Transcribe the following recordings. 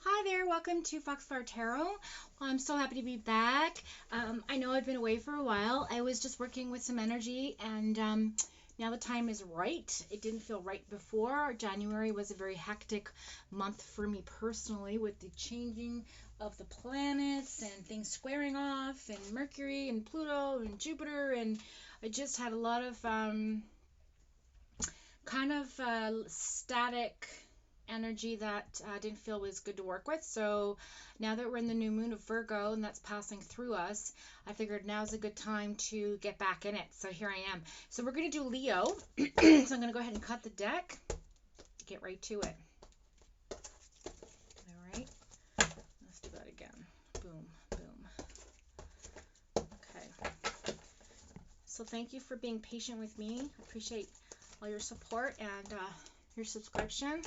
Hi there, welcome to Foxflower Tarot. I'm so happy to be back. I know I've been away for a while. I was just working with some energy, and now the time is right. It didn't feel right before. January was a very hectic month for me personally, with the changing of the planets and things squaring off, and Mercury and Pluto and Jupiter, and I just had a lot of static energy that didn't feel was good to work with. So now that we're in the new moon of Virgo and that's passing through us, I figured now's a good time to get back in it. So here I am. So we're going to do Leo. So I'm going to go ahead and cut the deck. Get right to it. All right. Let's do that again. Boom, boom. Okay. So thank you for being patient with me. I appreciate all your support and your subscription.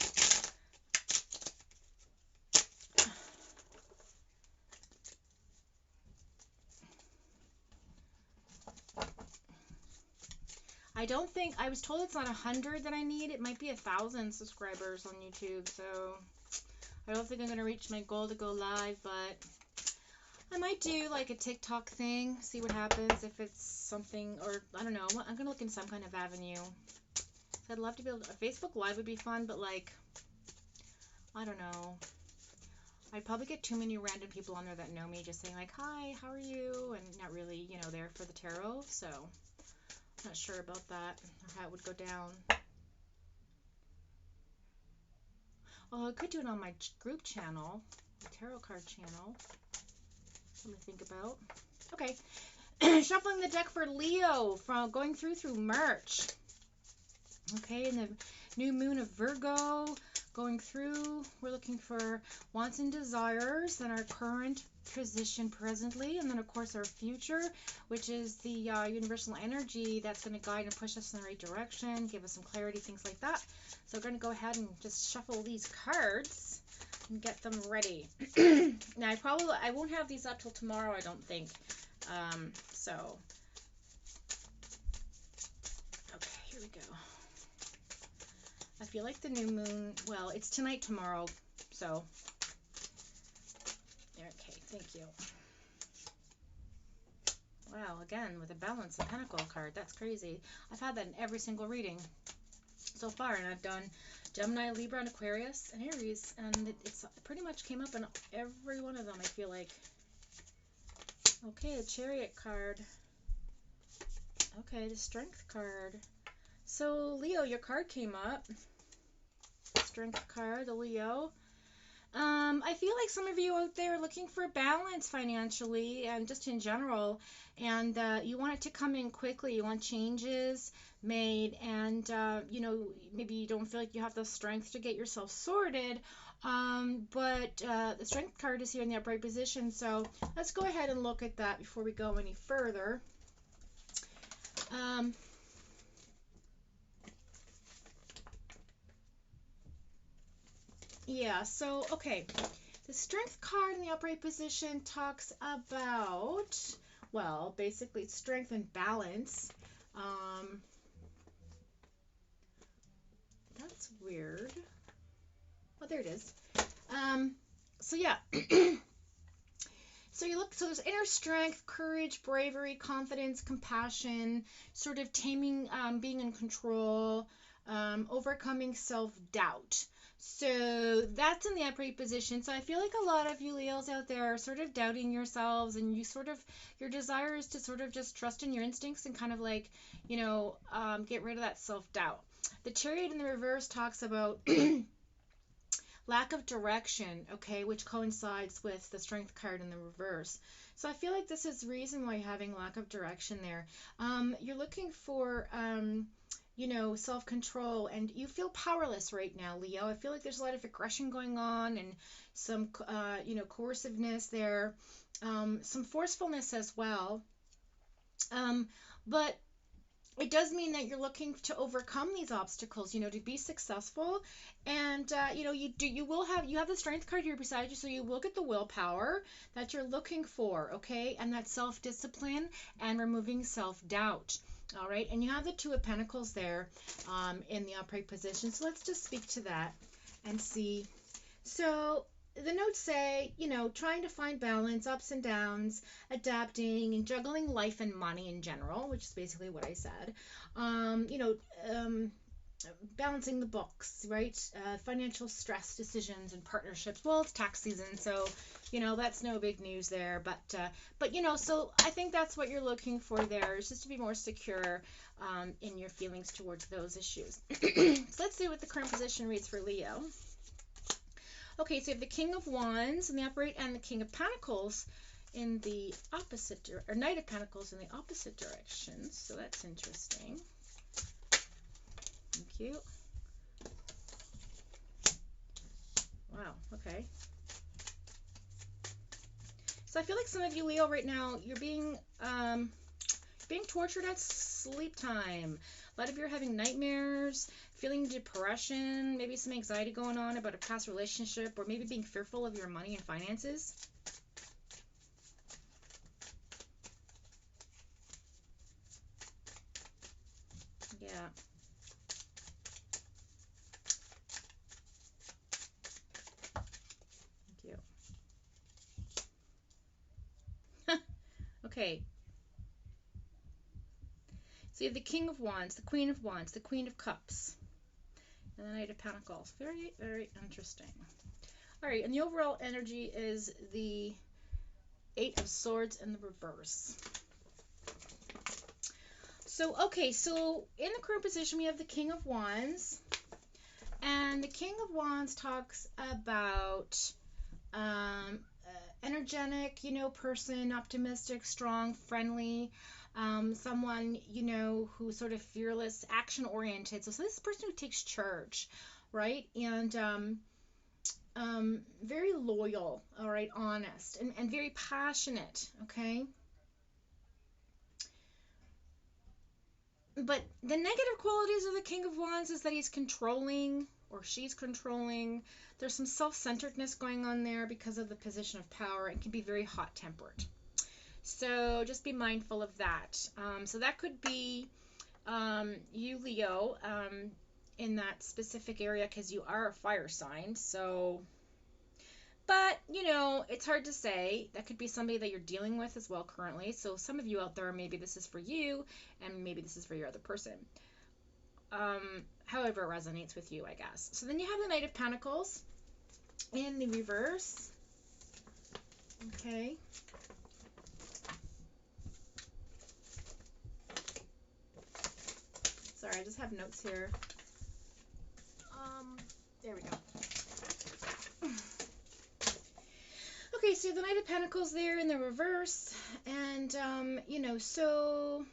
I was told it's not 100 that I need. It might be 1,000 subscribers on YouTube. So I don't think I'm going to reach my goal to go live, but I might do like a TikTok thing, see what happens, if it's something, or I don't know. I'm going to look in some kind of avenue. I'd love to be able to, a Facebook Live would be fun, but like, I don't know. I'd probably get too many random people on there that know me just saying like, hi, how are you? And not really, you know, there for the tarot. So not sure about that or how it would go down. Oh, I could do it on my group channel, the tarot card channel. Something to think about. Okay, shuffling the deck for Leo from going through March. Okay, in the new moon of Virgo, going through, we're looking for wants and desires, then our current position presently, and then of course our future, which is the universal energy that's going to guide and push us in the right direction, give us some clarity, things like that. So we're going to go ahead and just shuffle these cards and get them ready. Now I won't have these up till tomorrow, I don't think. So okay, here we go. I feel like the new moon, well, it's tonight, tomorrow, so, okay, thank you. Wow, again, with a Balance of Pentacle card, that's crazy. I've had that in every single reading so far, and I've done Gemini, Libra, and Aquarius, and Aries, and it pretty much came up in every one of them, I feel like. Okay, a Chariot card. Okay, the Strength card. So, Leo, your card came up. Strength card, the Leo. I feel like some of you out there are looking for balance financially and just in general, and you want it to come in quickly. You want changes made, and you know, maybe you don't feel like you have the strength to get yourself sorted, but the Strength card is here in the upright position, so let's go ahead and look at that before we go any further. Yeah, so, okay, the Strength card in the upright position talks about, well, basically strength and balance. That's weird. Oh, there it is. So yeah. So there's inner strength, courage, bravery, confidence, compassion, sort of taming, being in control, overcoming self-doubt. So that's in the upright position. So I feel like a lot of you Leos out there are sort of doubting yourselves, and your desire is to sort of just trust in your instincts and kind of like, you know, get rid of that self-doubt. The Chariot in the reverse talks about lack of direction, okay, which coincides with the Strength card in the reverse. So I feel like this is the reason why you're having lack of direction there. You're looking for, you know, self-control, and you feel powerless right now, Leo. I feel like there's a lot of aggression going on, and some, you know, coerciveness there, some forcefulness as well. But it does mean that you're looking to overcome these obstacles, you know, to be successful. And, you know, you have the Strength card here beside you, so you will get the willpower that you're looking for, okay? And that self-discipline and removing self-doubt, all right? And you have the Two of Pentacles there in the upright position. So let's just speak to that and see. So the notes say, you know, trying to find balance, ups and downs, adapting and juggling life and money in general, which is basically what I said. You know, balancing the books, right? Financial stress decisions and partnerships. Well, it's tax season, so you know that's no big news there. But you know, so I think that's what you're looking for there, is just to be more secure in your feelings towards those issues. So let's see what the current position reads for Leo. Okay, so you have the King of Wands in the upright and the King of Pentacles in the opposite, or Knight of Pentacles in the opposite direction. So that's interesting. Thank you. Wow, okay. So I feel like some of you, Leo, right now, you're being tortured at sleep time. A lot of you are having nightmares, feeling depression, maybe some anxiety going on about a past relationship, or maybe being fearful of your money and finances. Yeah. Thank you. Okay. So you have the King of Wands, the Queen of Wands, the Queen of Cups, and the Knight of Pentacles. Very, very interesting. All right, and the overall energy is the Eight of Swords in the reverse. So, okay, so in the current position, we have the King of Wands. And the King of Wands talks about energetic, you know, person, optimistic, strong, friendly, someone, you know, who's sort of fearless, action-oriented. So this is a person who takes charge, right? And very loyal, all right, honest, and very passionate, okay? But the negative qualities of the King of Wands is that he's controlling, or she's controlling. There's some self-centeredness going on there because of the position of power, and can be very hot-tempered. So just be mindful of that. So that could be you, Leo, in that specific area, because you are a fire sign. So, but you know, it's hard to say. That could be somebody that you're dealing with as well currently. So some of you out there, maybe this is for you, and maybe this is for your other person. However it resonates with you, I guess. So then you have the Knight of Pentacles in the reverse. Okay. Sorry, I just have notes here. There we go. Okay, so the Knight of Pentacles there in the reverse, and you know, so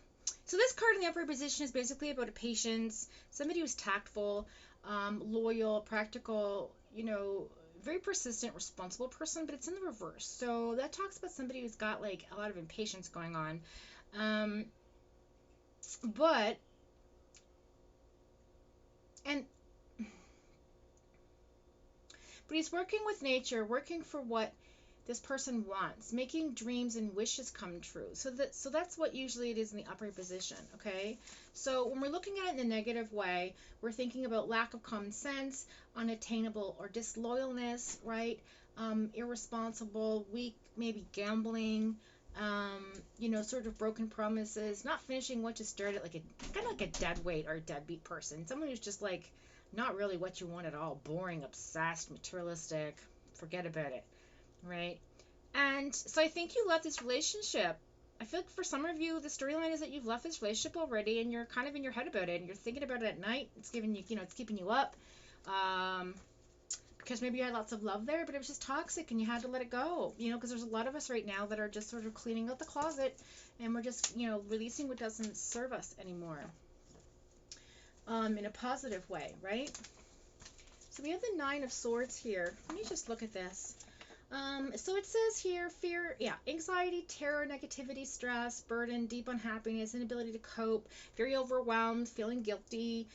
this card in the upper position is basically about a patience, somebody who's tactful, loyal, practical, you know, very persistent, responsible person, but it's in the reverse. So that talks about somebody who's got like a lot of impatience going on, but he's working with nature, working for what this person wants, making dreams and wishes come true. So that's what usually it is in the upright position, okay? So when we're looking at it in the negative way, we're thinking about lack of common sense, unattainable or disloyalness, right? Irresponsible, weak, maybe gambling, you know, sort of broken promises, not finishing what you started, like kind of like a dead weight or a deadbeat person, someone who's just like not really what you want at all, boring, obsessed, materialistic, forget about it, right? And so I think you left this relationship. I feel like for some of you, the storyline is that you've left this relationship already, and you're kind of in your head about it, and you're thinking about it at night. It's giving you, you know, it's keeping you up, because maybe you had lots of love there, but it was just toxic, and you had to let it go, you know, because there's a lot of us right now that are just sort of cleaning out the closet, and we're just, you know, releasing what doesn't serve us anymore. In a positive way, right? So we have the Nine of Swords here. Let me just look at this. So it says here, fear, yeah, anxiety, terror, negativity, stress, burden, deep unhappiness, inability to cope, very overwhelmed, feeling guilty,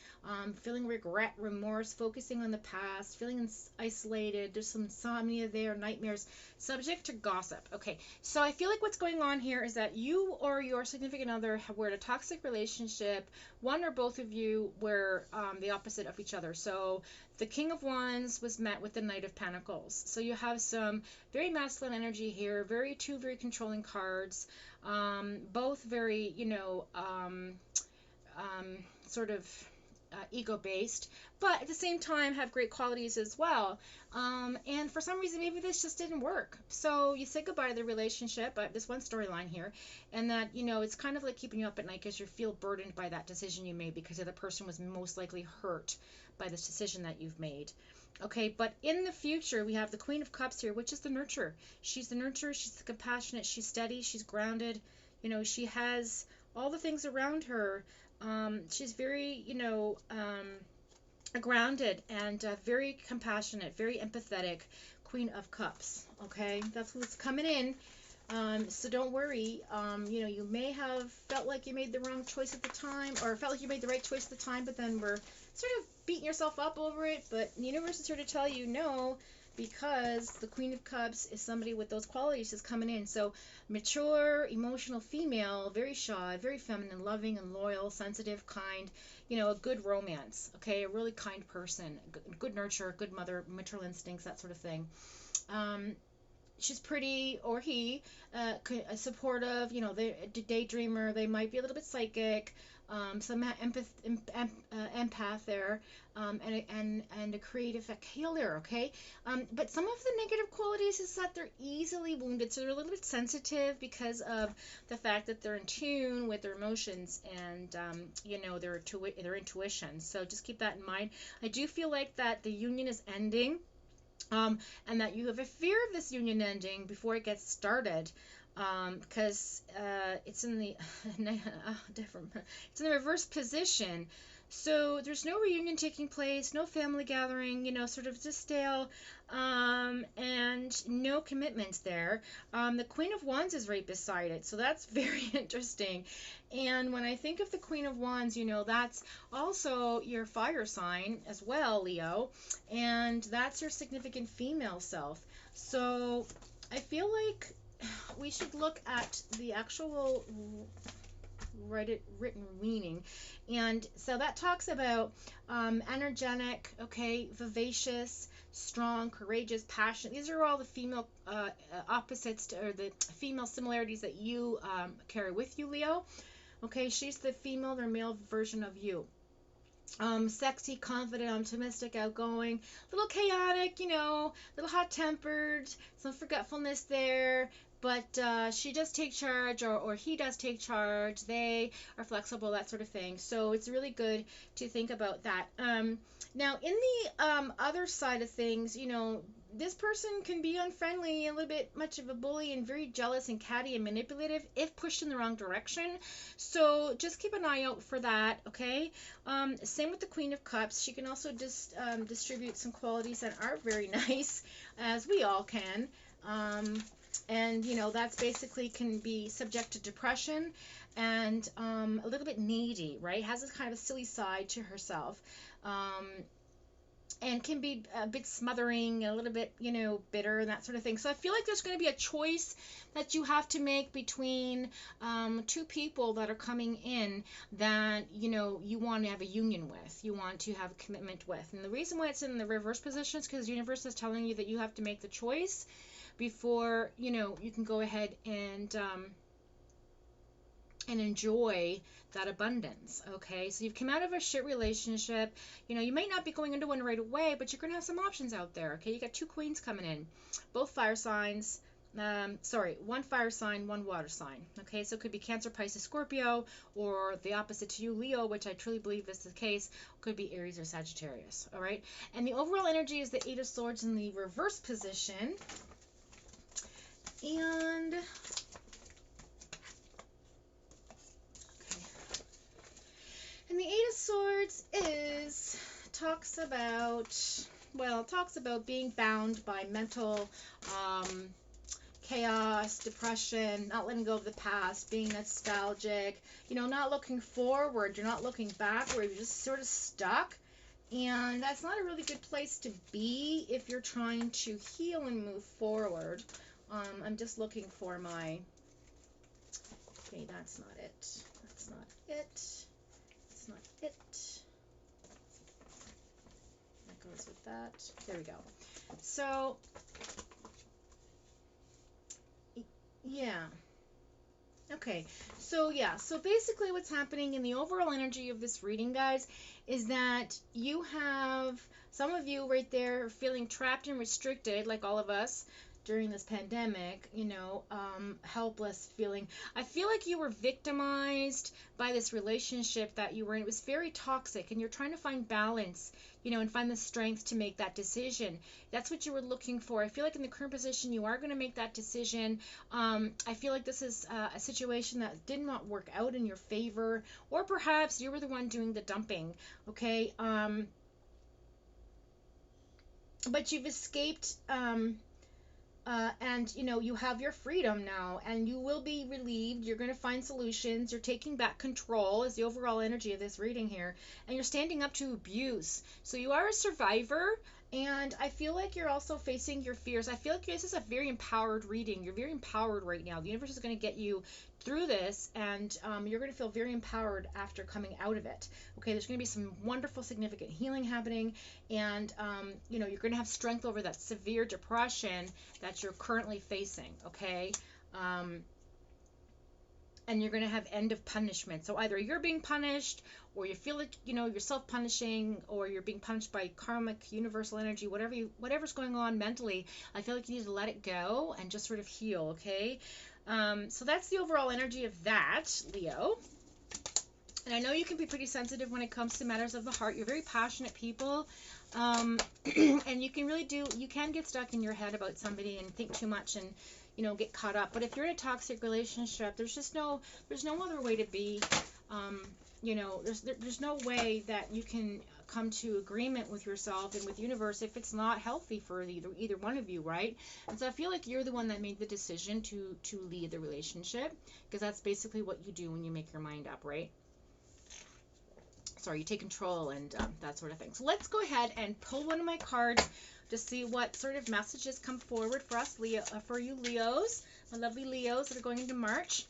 feeling regret, remorse, focusing on the past, feeling isolated. There's some insomnia there, nightmares, subject to gossip. Okay, so I feel like what's going on here is that you or your significant other were in a toxic relationship. One or both of you were the opposite of each other. So the King of Wands was met with the Knight of Pentacles. So you have some very masculine energy here, two very controlling cards, both very, sort of ego-based, but at the same time have great qualities as well. And for some reason, maybe this just didn't work. So you say goodbye to the relationship. This one storyline here, and that, it's kind of like keeping you up at night because you feel burdened by that decision you made because the other person was most likely hurt by this decision that you've made. Okay, but in the future, we have the Queen of Cups here, which is the nurturer. She's the nurturer, she's the compassionate, she's steady, she's grounded. She has all the things around her. She's very, grounded and very compassionate, very empathetic Queen of Cups. Okay, that's who's coming in. So don't worry. You may have felt like you made the wrong choice at the time, or felt like you made the right choice at the time, but then were sort of beating yourself up over it. But the universe is here to tell you no, because the Queen of Cups is somebody with those qualities is coming in. So mature, emotional female, very shy, very feminine, loving and loyal, sensitive, kind, a good romance, okay, a really kind person, good nurture, good mother, maternal instincts, that sort of thing. She's pretty, or he, supportive, the daydreamer. They might be a little bit psychic, some empath there, and a creative healer, okay? But some of the negative qualities is that they're easily wounded, so they're a little bit sensitive because of the fact that they're in tune with their emotions and, their intuition. So just keep that in mind. I do feel like that the union is ending. And that you have a fear of this union ending before it gets started, because it's in the it's in the reverse position. So there's no reunion taking place, no family gathering, sort of just stale, and no commitments there. The Queen of Wands is right beside it, so that's very interesting. And when I think of the Queen of Wands, that's also your fire sign as well, Leo, and that's your significant female self. So I feel like we should look at the actual written meaning. And so that talks about energetic, okay, vivacious, strong, courageous, passionate. These are all the female opposites or the female similarities that you carry with you, Leo. Okay, she's the female or male version of you. Sexy, confident, optimistic, outgoing, a little chaotic, a little hot-tempered, some forgetfulness there, but she does take charge, or he does take charge. They are flexible, that sort of thing. So it's really good to think about that. Now, in the other side of things, this person can be unfriendly, a little bit much of a bully, and very jealous and catty and manipulative if pushed in the wrong direction. So just keep an eye out for that, okay? Same with the Queen of Cups. She can also just distribute some qualities that are very nice, as we all can. And, that's basically can be subject to depression and a little bit needy, right? Has this kind of a silly side to herself. And can be a bit smothering, a little bit, bitter and that sort of thing. So I feel like there's going to be a choice that you have to make between two people that are coming in that, you want to have a union with, you want to have a commitment with. And the reason why it's in the reverse position is because the universe is telling you that you have to make the choice before, you can go ahead and enjoy that abundance, okay? So you've come out of a shit relationship. You may not be going into one right away, but you're going to have some options out there, okay? You got two queens coming in, both fire signs. One fire sign, one water sign, okay? So it could be Cancer, Pisces, Scorpio, or the opposite to you, Leo, which I truly believe is the case, could be Aries or Sagittarius, all right? And the overall energy is the Eight of Swords in the reverse position. And the Eight of Swords talks about well, it talks about being bound by mental chaos, depression, not letting go of the past, being nostalgic, not looking forward, you're not looking backward, you're just sort of stuck. And that's not a really good place to be if you're trying to heal and move forward. I'm just looking for my, okay, that's not it. That's not it. That's not it. That goes with that. There we go. So, yeah. Okay, so yeah, so basically what's happening in the overall energy of this reading, guys, is that you have some of you right there feeling trapped and restricted, like all of us during this pandemic, helpless feeling. I feel like you were victimized by this relationship that you were in. It was very toxic, and you're trying to find balance, and find the strength to make that decision. That's what you were looking for. I feel like in the current position, you are going to make that decision. I feel like this is a situation that did not work out in your favor, or perhaps you were the one doing the dumping, okay? But you've escaped, and you have your freedom now, and you will be relieved. You're going to find solutions. You're taking back control is the overall energy of this reading here, and you're standing up to abuse. So you are a survivor, and I feel like you're also facing your fears. I feel like this is a very empowered reading. You're very empowered right now. The universe is going to get you through this, and you're going to feel very empowered after coming out of it. Okay, there's going to be some wonderful, significant healing happening, and you're going to have strength over that severe depression that you're currently facing. Okay, and you're going to have end of punishment. So either you're being punished, or you feel like you're self-punishing, or you're being punished by karmic universal energy, whatever's going on mentally. I feel like you need to let it go and just sort of heal. Okay, so that's the overall energy of that, Leo. And I know you can be pretty sensitive when it comes to matters of the heart. You're very passionate people, and you can get stuck in your head about somebody and think too much and get caught up. But if you're in a toxic relationship, there's no other way to be. There's no way that you can come to agreement with yourself and with the universe if it's not healthy for either one of you, right? And so I feel like you're the one that made the decision to lead the relationship, because that's basically what you do when you make your mind up, right? Sorry, you take control and that sort of thing. So let's go ahead and pull one of my cards to see what sort of messages come forward for us, Leo, for you Leos, my lovely Leos that are going into March.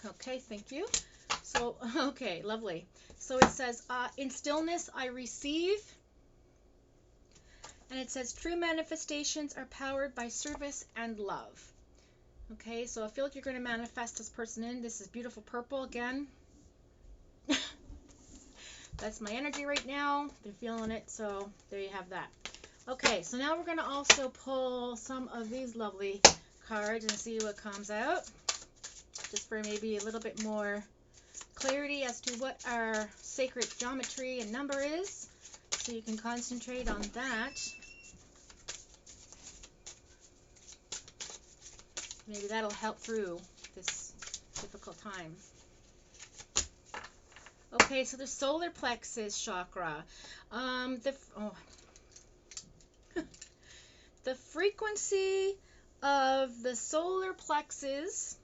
Okay, thank you. So, okay, lovely. So it says, in stillness I receive. And it says, true manifestations are powered by service and love. Okay, so I feel like you're going to manifest this person in. This is beautiful purple again. That's my energy right now. Been feeling it, so there you have that. Okay, so now we're going to also pull some of these lovely cards and see what comes out. Just for maybe a little bit more clarity as to what our sacred geometry and number is, so you can concentrate on that. Maybe that'll help through this difficult time. Okay, so the solar plexus chakra. The frequency of the solar plexus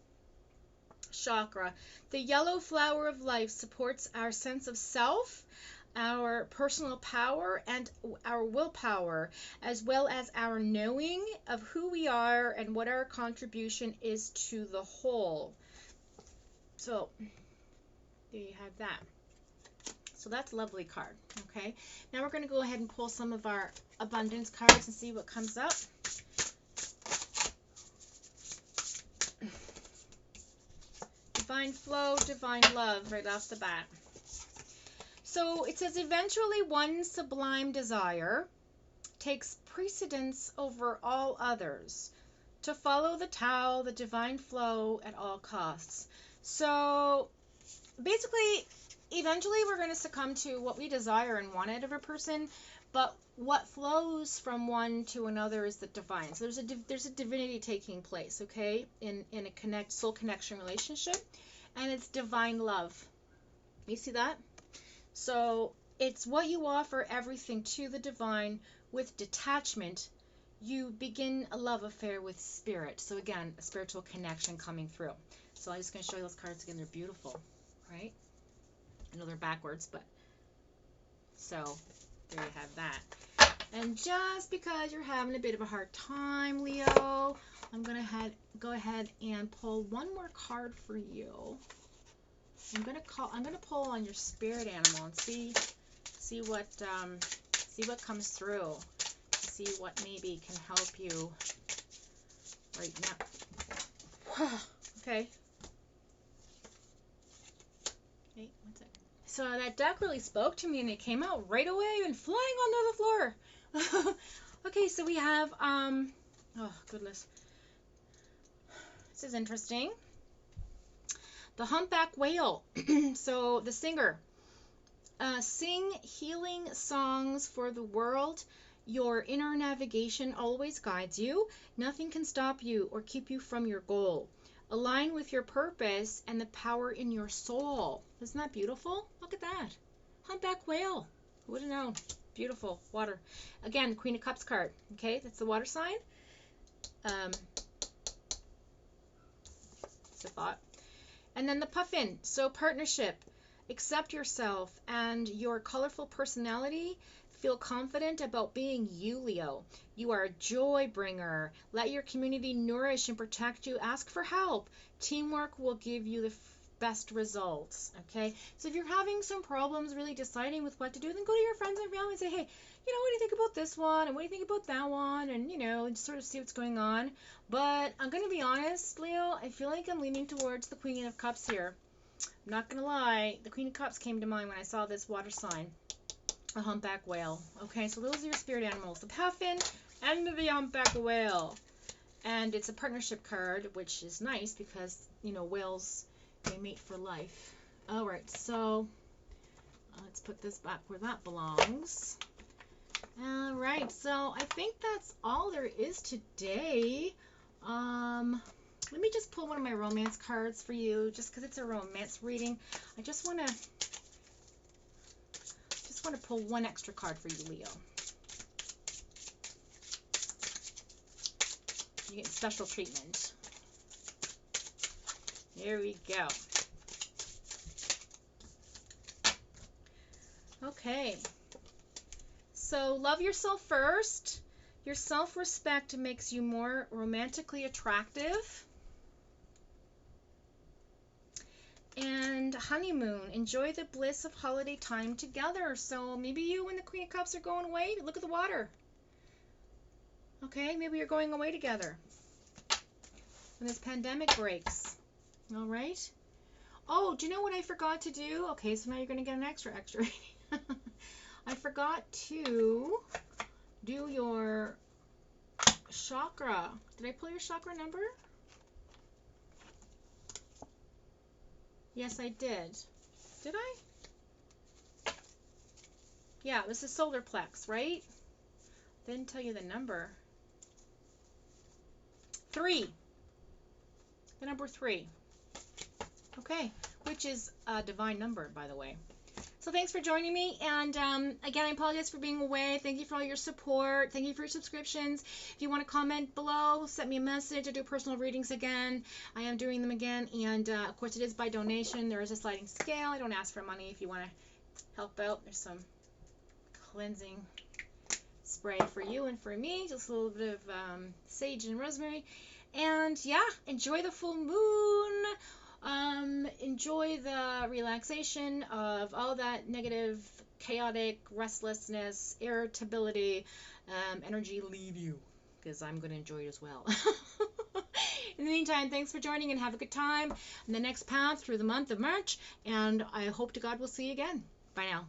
chakra, the yellow flower of life, supports our sense of self, our personal power, and our willpower, as well as our knowing of who we are and what our contribution is to the whole. So there you have that. So that's a lovely card. Okay, now we're going to go ahead and pull some of our abundance cards and see what comes up. Divine flow, divine love, right off the bat. So it says, eventually one sublime desire takes precedence over all others, to follow the Tao, the divine flow, at all costs. So basically, eventually we're going to succumb to what we desire and want out of a person, but what flows from one to another is the divine. So there's a divinity taking place, okay, in a soul connection relationship, and it's divine love. You see that? So it's what you offer everything to the divine with detachment, you begin a love affair with spirit. So again, a spiritual connection coming through. So I'm just going to show you those cards again. They're beautiful, right? I know they're backwards, but so there you have that. And just because you're having a bit of a hard time, Leo, I'm going to go ahead and pull one more card for you. I'm going to pull on your spirit animal and see what comes through. See what maybe can help you right now. Okay. Wait, one second. So that deck really spoke to me, and it came out right away and flying onto the floor. Okay, so we have, oh goodness. This is interesting. The humpback whale. So the singer. Sing healing songs for the world. Your inner navigation always guides you. Nothing can stop you or keep you from your goal. Align with your purpose and the power in your soul. Isn't that beautiful? Look at that. Humpback whale. Who would have known? Beautiful. Water. Again, Queen of Cups card. Okay, that's the water sign. It's a thought. And then the puffin. So partnership. Accept yourself and your colorful personality. Feel confident about being you, Leo. You are a joy bringer. Let your community nourish and protect you. Ask for help. Teamwork will give you the best results. Okay? So if you're having some problems really deciding with what to do, then go to your friends and family and say, hey, what do you think about this one? And what do you think about that one? And, and sort of see what's going on. But I'm going to be honest, Leo, I feel like I'm leaning towards the Queen of Cups here. I'm not going to lie. The Queen of Cups came to mind when I saw this water sign. A humpback whale. Okay, so those are your spirit animals. The puffin and the humpback whale. And it's a partnership card, which is nice because, whales, they mate for life. Alright, so let's put this back where that belongs. Alright, so I think that's all there is today. Let me just pull one of my romance cards for you, just because it's a romance reading. I just want to pull one extra card for you, Leo. You get special treatment. Here we go. Okay. So love yourself first. Your self-respect makes you more romantically attractive. And honeymoon, enjoy the bliss of holiday time together. So maybe you and the Queen of Cups are going away. Look at the water. Okay, maybe you're going away together when this pandemic breaks. All right. Oh, do you know what I forgot to do? Okay, so now you're going to get an extra. I forgot to do your chakra. Did I pull your chakra number? Yes, I did. Did I? Yeah, this is solar plex, right? Didn't tell you the number. 3. The number 3. Okay, which is a divine number, by the way. So thanks for joining me, and again, I apologize for being away. Thank you for all your support. Thank you for your subscriptions. If you want to comment below, send me a message. I do personal readings again. I am doing them again, and of course, it is by donation. There is a sliding scale. I don't ask for money if you want to help out. There's some cleansing spray for you and for me. Just a little bit of sage and rosemary. And yeah, enjoy the full moon. Enjoy the relaxation of all that negative, chaotic, restlessness, irritability, energy leave you, because I'm going to enjoy it as well. In the meantime, thanks for joining and have a good time on the next path through the month of March, and I hope to God we'll see you again. Bye now.